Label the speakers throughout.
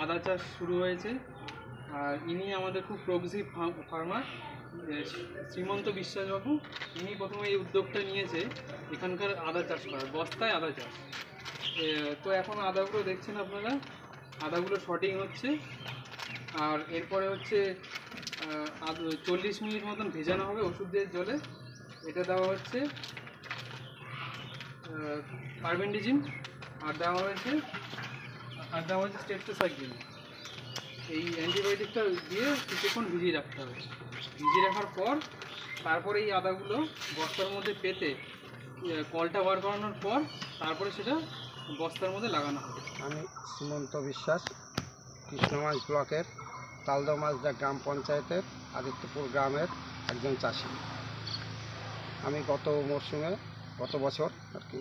Speaker 1: আদা চাষ শুরু হয়েছে। আর ইনি আমাদের খুব প্রগ্রেসিভ ফার্মার, শ্রীমন্ত বিশ্বাসবাবু। ইনি প্রথমে এই উদ্যোগটা নিয়েছে এখানকার আদা চাষ করার, বস্তায় আদা চাষ। তো এখন আদাগুলো দেখছেন আপনারা, আদাগুলো শর্টিং হচ্ছে। আর এরপরে হচ্ছে 40 মিনিট মতন ভেজানো হবে ওষুধ দিয়ে জলে। এটা দেওয়া হচ্ছে কার্বেন্ডিজিম, আর দেওয়া হয়েছে স্টেপটোসাইক্লিন। এই অ্যান্টিবায়োটিকটা দিয়ে কিছুক্ষণ ভিজিয়ে রাখতে হবে। ভিজিয়ে রাখার পর তারপরে এই আদাগুলো বস্তার মধ্যে পেতে কলটা বার করানোর পর তারপরে সেটা বস্তার মধ্যে লাগানো হবে।
Speaker 2: আমি শ্রীমন্ত বিশ্বাস, কৃষ্ণগঞ্জ ব্লকের তালদমাজদা গ্রাম পঞ্চায়েতের আদিত্যপুর গ্রামের একজন চাষি। আমি গত বছর আর কি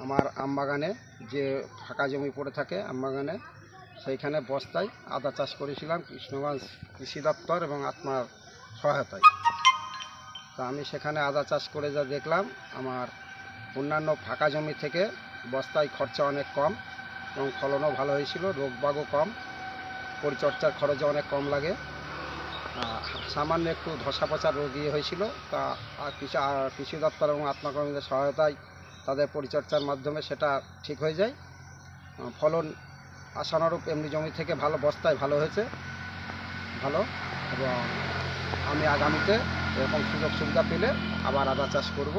Speaker 2: আমার আমবাগানে যে ফাঁকা জমি পড়ে থাকে আমবাগানে, সেইখানে বস্তায় আদা চাষ করেছিলাম কৃষ্ণগঞ্জ কৃষি দপ্তর এবং আত্মার সহায়তায়। তা আমি সেখানে আদা চাষ করে যা দেখলাম, আমার অন্যান্য ফাঁকা জমি থেকে বস্তায় খরচা অনেক কম এবং ফলনও ভালো হয়েছিল, রোগবাগও কম, পরিচর্যার খরচও অনেক কম লাগে। সামান্য একটু ধসা পচা রোগ হয়েছিল, তা কৃষি দপ্তর এবং আত্মকর্মীদের সহায়তায় তাদের পরিচর্যার মাধ্যমে সেটা ঠিক হয়ে যায়। ফলন আশানুরূপ এমনি জমি থেকে বস্তায় ভালো হয়েছে ভালো। এবং আমি আগামীতে এরকম সুযোগ সুবিধা পেলে আবার আদা চাষ করব।